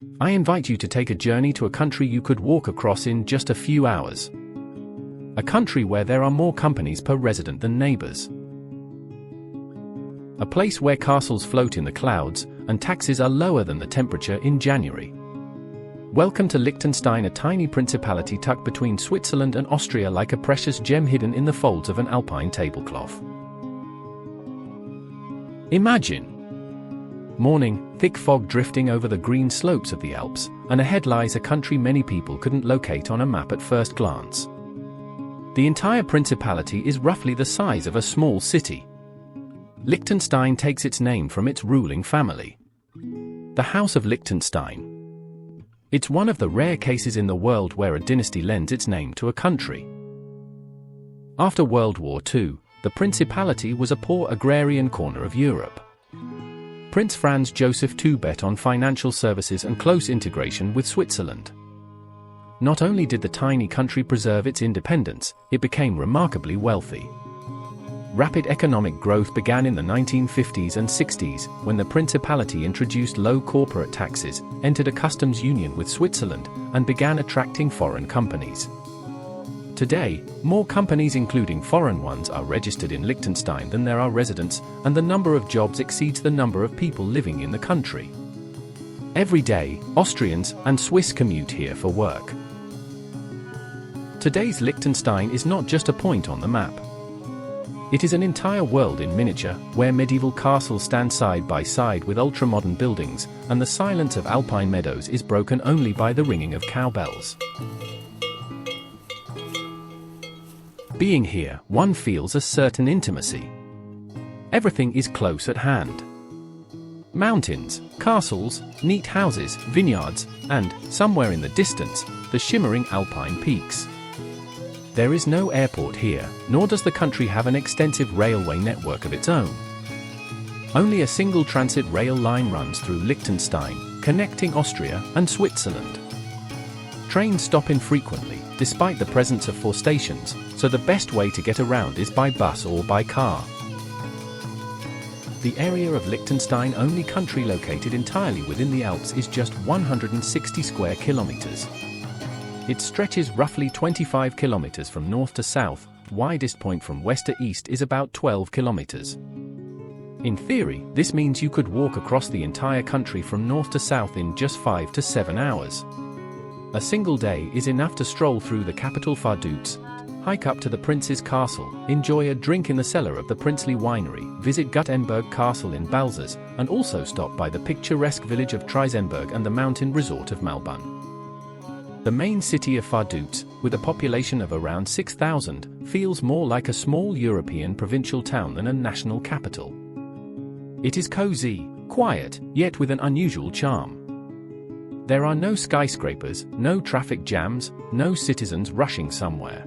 I invite you to take a journey to a country you could walk across in just a few hours. A country where there are more companies per resident than neighbors. A place where castles float in the clouds, and taxes are lower than the temperature in January. Welcome to Liechtenstein, a tiny principality tucked between Switzerland and Austria like a precious gem hidden in the folds of an alpine tablecloth. Imagine. Morning, thick fog drifting over the green slopes of the Alps, and ahead lies a country many people couldn't locate on a map at first glance. The entire principality is roughly the size of a small city. Liechtenstein takes its name from its ruling family, the House of Liechtenstein. It's one of the rare cases in the world where a dynasty lends its name to a country. After World War II, the principality was a poor agrarian corner of Europe. Prince Franz Joseph II bet on financial services and close integration with Switzerland. Not only did the tiny country preserve its independence, it became remarkably wealthy. Rapid economic growth began in the 1950s and 60s, when the principality introduced low corporate taxes, entered a customs union with Switzerland, and began attracting foreign companies. Today, more companies including foreign ones are registered in Liechtenstein than there are residents, and the number of jobs exceeds the number of people living in the country. Every day, Austrians and Swiss commute here for work. Today's Liechtenstein is not just a point on the map. It is an entire world in miniature, where medieval castles stand side by side with ultra-modern buildings, and the silence of alpine meadows is broken only by the ringing of cowbells. Being here, one feels a certain intimacy. Everything is close at hand. Mountains, castles, neat houses, vineyards, and, somewhere in the distance, the shimmering alpine peaks. There is no airport here, nor does the country have an extensive railway network of its own. Only a single transit rail line runs through Liechtenstein, connecting Austria and Switzerland. Trains stop infrequently, despite the presence of 4 stations, so the best way to get around is by bus or by car. The area of Liechtenstein, only country located entirely within the Alps, is just 160 square kilometers. It stretches roughly 25 kilometers from north to south. The widest point from west to east is about 12 kilometers. In theory, this means you could walk across the entire country from north to south in just 5 to 7 hours. A single day is enough to stroll through the capital Vaduz, hike up to the prince's castle, enjoy a drink in the cellar of the princely winery, visit Gutenberg Castle in Balzers, and also stop by the picturesque village of Trisenberg and the mountain resort of Malbun. The main city of Vaduz, with a population of around 6,000, feels more like a small European provincial town than a national capital. It is cozy, quiet, yet with an unusual charm. There are no skyscrapers, no traffic jams, no citizens rushing somewhere.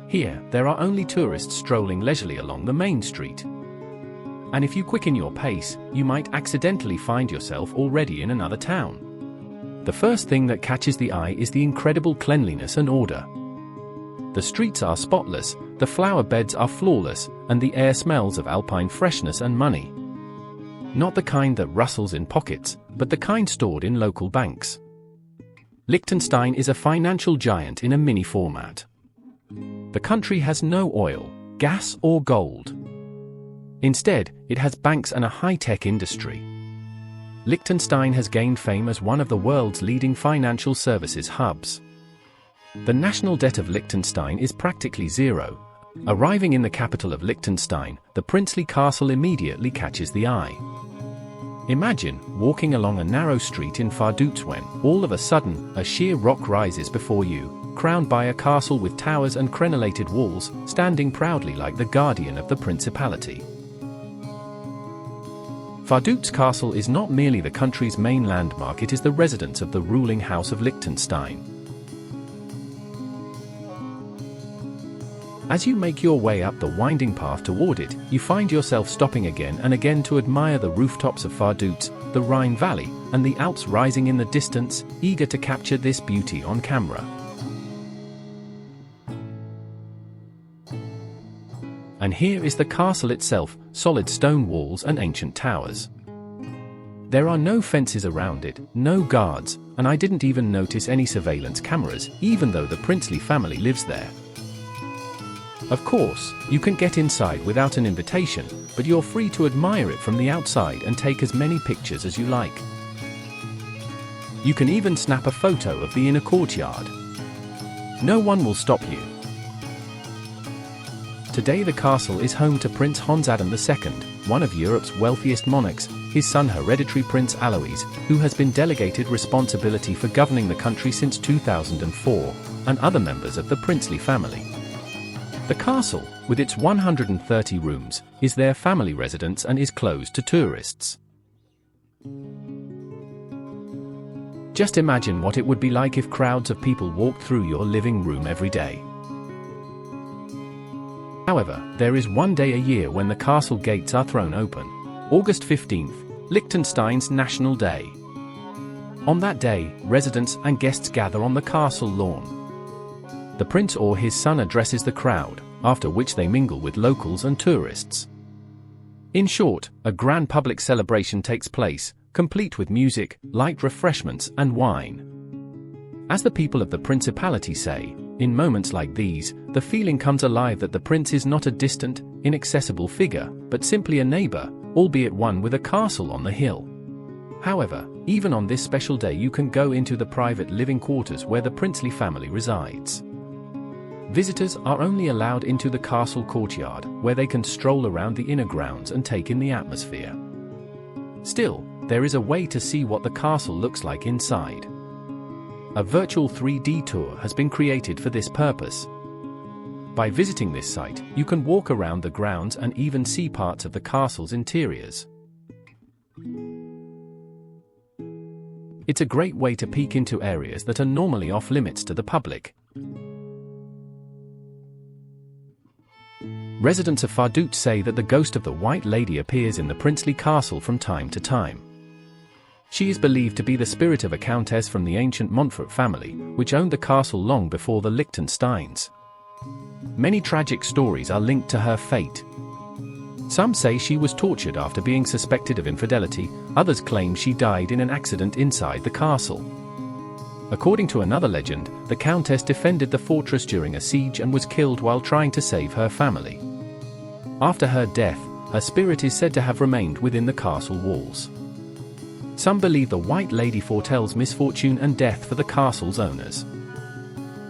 Here, there are only tourists strolling leisurely along the main street. And if you quicken your pace, you might accidentally find yourself already in another town. The first thing that catches the eye is the incredible cleanliness and order. The streets are spotless, the flower beds are flawless, and the air smells of alpine freshness and money. Not the kind that rustles in pockets, but the kind stored in local banks. Liechtenstein is a financial giant in a mini format. The country has no oil, gas, or gold. Instead, it has banks and a high-tech industry. Liechtenstein has gained fame as one of the world's leading financial services hubs. The national debt of Liechtenstein is practically zero. Arriving in the capital of Liechtenstein, the princely castle immediately catches the eye. Imagine walking along a narrow street in Vaduz when, all of a sudden, a sheer rock rises before you, crowned by a castle with towers and crenellated walls, standing proudly like the guardian of the principality. Vaduz Castle is not merely the country's main landmark, it is the residence of the ruling House of Liechtenstein. As you make your way up the winding path toward it, you find yourself stopping again and again to admire the rooftops of Vaduz, the Rhine Valley, and the Alps rising in the distance, eager to capture this beauty on camera. And here is the castle itself, solid stone walls and ancient towers. There are no fences around it, no guards, and I didn't even notice any surveillance cameras, even though the princely family lives there. Of course, you can get inside without an invitation, but you're free to admire it from the outside and take as many pictures as you like. You can even snap a photo of the inner courtyard. No one will stop you. Today the castle is home to Prince Hans Adam II, one of Europe's wealthiest monarchs, his son hereditary Prince Alois, who has been delegated responsibility for governing the country since 2004, and other members of the princely family. The castle, with its 130 rooms, is their family residence and is closed to tourists. Just imagine what it would be like if crowds of people walked through your living room every day. However, there is one day a year when the castle gates are thrown open. August 15th, Liechtenstein's National Day. On that day, residents and guests gather on the castle lawn. The prince or his son addresses the crowd, after which they mingle with locals and tourists. In short, a grand public celebration takes place, complete with music, light refreshments, and wine. As the people of the principality say, in moments like these, the feeling comes alive that the prince is not a distant, inaccessible figure, but simply a neighbor, albeit one with a castle on the hill. However, even on this special day you can go into the private living quarters where the princely family resides. Visitors are only allowed into the castle courtyard, where they can stroll around the inner grounds and take in the atmosphere. Still, there is a way to see what the castle looks like inside. A virtual 3D tour has been created for this purpose. By visiting this site, you can walk around the grounds and even see parts of the castle's interiors. It's a great way to peek into areas that are normally off limits to the public. Residents of Vaduz say that the ghost of the White Lady appears in the princely castle from time to time. She is believed to be the spirit of a countess from the ancient Montfort family, which owned the castle long before the Liechtensteins. Many tragic stories are linked to her fate. Some say she was tortured after being suspected of infidelity, others claim she died in an accident inside the castle. According to another legend, the countess defended the fortress during a siege and was killed while trying to save her family. After her death, her spirit is said to have remained within the castle walls. Some believe the White Lady foretells misfortune and death for the castle's owners.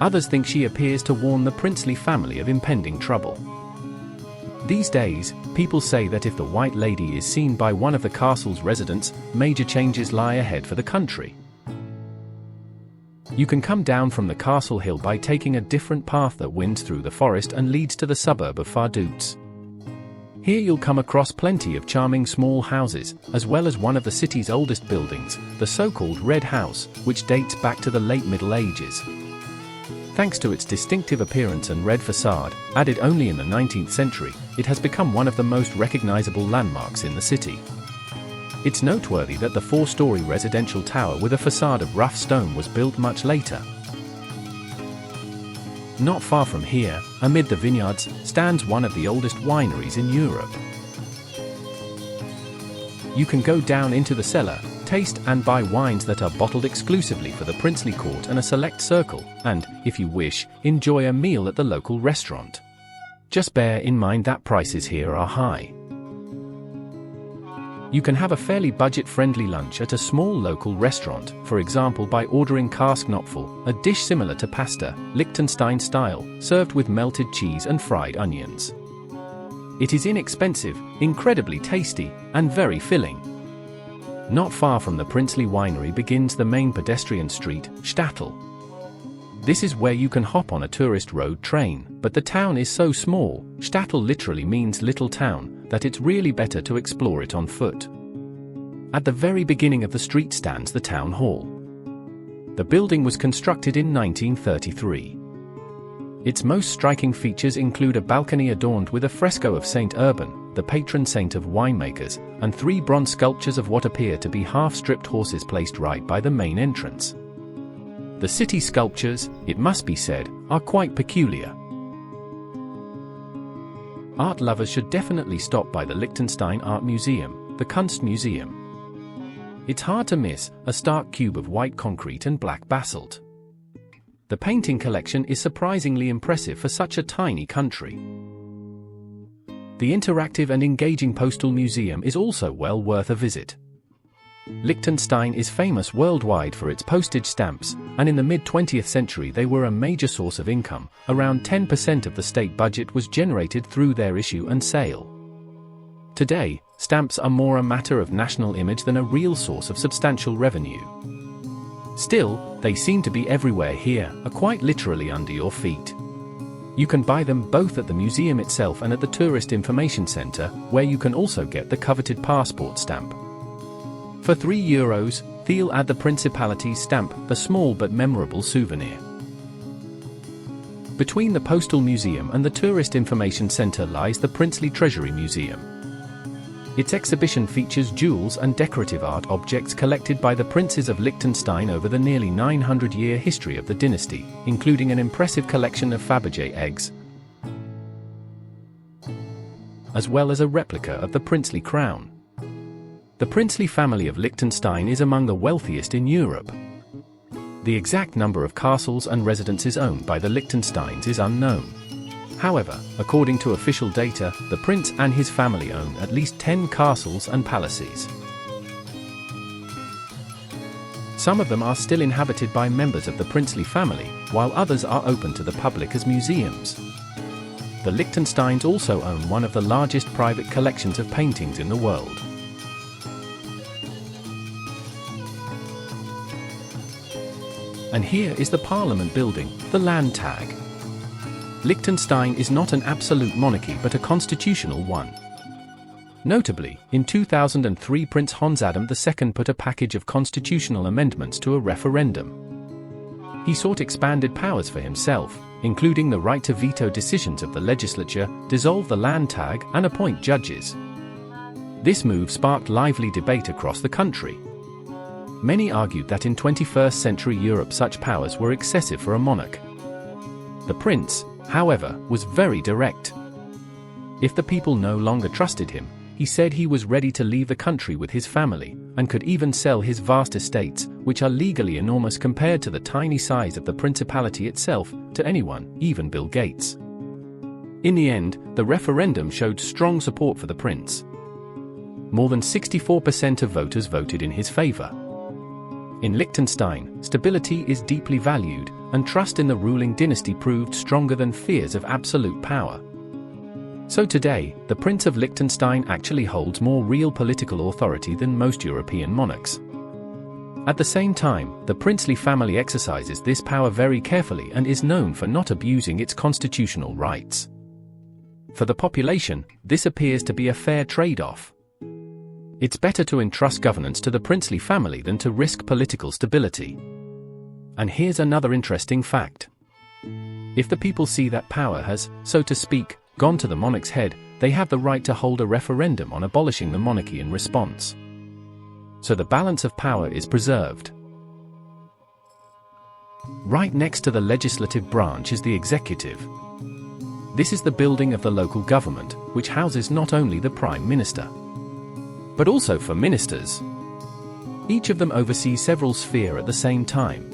Others think she appears to warn the princely family of impending trouble. These days, people say that if the White Lady is seen by one of the castle's residents, major changes lie ahead for the country. You can come down from the castle hill by taking a different path that winds through the forest and leads to the suburb of Vaduz. Here you'll come across plenty of charming small houses, as well as one of the city's oldest buildings, the so-called Red House, which dates back to the late Middle Ages. Thanks to its distinctive appearance and red facade, added only in the 19th century, it has become one of the most recognizable landmarks in the city. It's noteworthy that the 4-story residential tower with a facade of rough stone was built much later. Not far from here, amid the vineyards, stands one of the oldest wineries in Europe. You can go down into the cellar, taste and buy wines that are bottled exclusively for the princely court and a select circle, and, if you wish, enjoy a meal at the local restaurant. Just bear in mind that prices here are high. You can have a fairly budget-friendly lunch at a small local restaurant, for example by ordering Karsknopfel, a dish similar to pasta, Liechtenstein style, served with melted cheese and fried onions. It is inexpensive, incredibly tasty, and very filling. Not far from the princely winery begins the main pedestrian street, Stadtel. This is where you can hop on a tourist road train, but the town is so small, Stadtel literally means little town, that it's really better to explore it on foot. At the very beginning of the street stands the town hall. The building was constructed in 1933. Its most striking features include a balcony adorned with a fresco of Saint Urban, the patron saint of winemakers, and 3 bronze sculptures of what appear to be half-stripped horses placed right by the main entrance. The city sculptures, it must be said, are quite peculiar. Art lovers should definitely stop by the Liechtenstein Art Museum, the Kunstmuseum. It's hard to miss, a stark cube of white concrete and black basalt. The painting collection is surprisingly impressive for such a tiny country. The interactive and engaging postal museum is also well worth a visit. Liechtenstein is famous worldwide for its postage stamps, and in the mid-20th century they were a major source of income. Around 10% of the state budget was generated through their issue and sale. Today, stamps are more a matter of national image than a real source of substantial revenue. Still, they seem to be everywhere here, quite literally under your feet. You can buy them both at the museum itself and at the Tourist Information Center, where you can also get the coveted passport stamp. For €3, they'll add the Principality stamp, the small but memorable souvenir. Between the Postal Museum and the Tourist Information Center lies the Princely Treasury Museum. Its exhibition features jewels and decorative art objects collected by the princes of Liechtenstein over the nearly 900-year history of the dynasty, including an impressive collection of Fabergé eggs, as well as a replica of the princely crown. The princely family of Liechtenstein is among the wealthiest in Europe. The exact number of castles and residences owned by the Liechtensteins is unknown. However, according to official data, the prince and his family own at least 10 castles and palaces. Some of them are still inhabited by members of the princely family, while others are open to the public as museums. The Liechtensteins also own one of the largest private collections of paintings in the world. And here is the Parliament building, the Landtag. Liechtenstein is not an absolute monarchy but a constitutional one. Notably, in 2003 Prince Hans Adam II put a package of constitutional amendments to a referendum. He sought expanded powers for himself, including the right to veto decisions of the legislature, dissolve the Landtag, and appoint judges. This move sparked lively debate across the country. Many argued that in 21st century Europe such powers were excessive for a monarch. The prince, however, was very direct. If the people no longer trusted him, he said he was ready to leave the country with his family, and could even sell his vast estates, which are legally enormous compared to the tiny size of the principality itself, to anyone, even Bill Gates. In the end, the referendum showed strong support for the prince. More than 64% of voters voted in his favor. In Liechtenstein, stability is deeply valued, and trust in the ruling dynasty proved stronger than fears of absolute power. So today, the Prince of Liechtenstein actually holds more real political authority than most European monarchs. At the same time, the princely family exercises this power very carefully and is known for not abusing its constitutional rights. For the population, this appears to be a fair trade-off. It's better to entrust governance to the princely family than to risk political stability. And here's another interesting fact. If the people see that power has, so to speak, gone to the monarch's head, they have the right to hold a referendum on abolishing the monarchy in response. So the balance of power is preserved. Right next to the legislative branch is the executive. This is the building of the local government, which houses not only the Prime Minister, but also for ministers. Each of them oversees several spheres at the same time.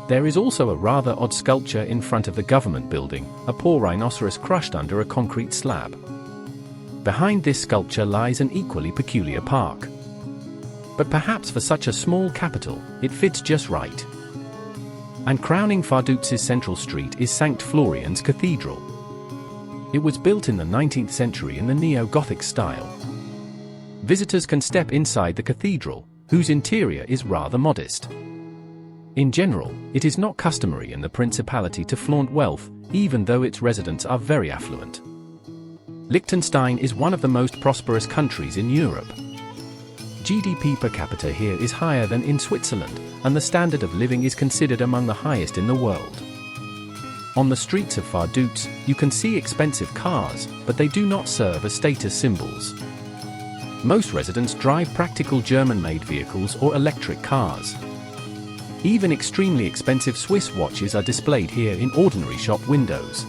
There is also a rather odd sculpture in front of the government building, a poor rhinoceros crushed under a concrete slab. Behind this sculpture lies an equally peculiar park. But perhaps for such a small capital, it fits just right. And crowning Vaduz's central street is St. Florian's Cathedral. It was built in the 19th century in the neo-Gothic style. Visitors can step inside the cathedral, whose interior is rather modest. In general, it is not customary in the principality to flaunt wealth, even though its residents are very affluent. Liechtenstein is one of the most prosperous countries in Europe. GDP per capita here is higher than in Switzerland, and the standard of living is considered among the highest in the world. On the streets of Vaduz, you can see expensive cars, but they do not serve as status symbols. Most residents drive practical German-made vehicles or electric cars. Even extremely expensive Swiss watches are displayed here in ordinary shop windows.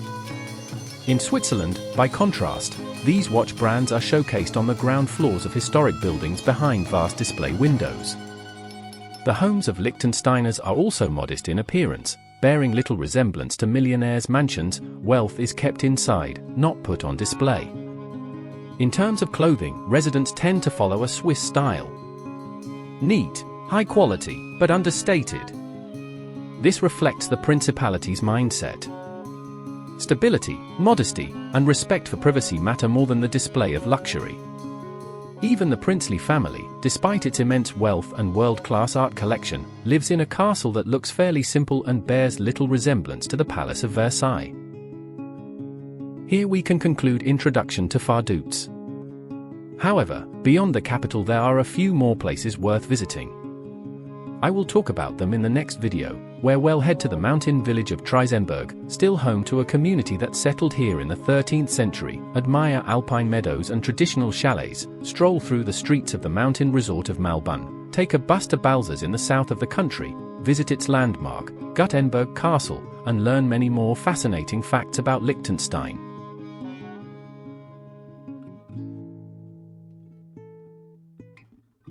In Switzerland, by contrast, These watch brands are showcased on the ground floors of historic buildings behind vast display windows. The homes of Liechtensteiners are also modest in appearance, bearing little resemblance to millionaires' mansions. Wealth is kept inside, not put on display. In terms of clothing, residents tend to follow a Swiss style. Neat, high quality, but understated. This reflects the principality's mindset. Stability, modesty, and respect for privacy matter more than the display of luxury. Even the princely family, despite its immense wealth and world-class art collection, lives in a castle that looks fairly simple and bears little resemblance to the Palace of Versailles. Here we can conclude introduction to Vaduz. However, beyond the capital there are a few more places worth visiting. I will talk about them in the next video, where we'll head to the mountain village of Triesenberg, still home to a community that settled here in the 13th century, admire alpine meadows and traditional chalets, stroll through the streets of the mountain resort of Malbun, take a bus to Balzers in the south of the country, visit its landmark, Gutenberg Castle, and learn many more fascinating facts about Liechtenstein.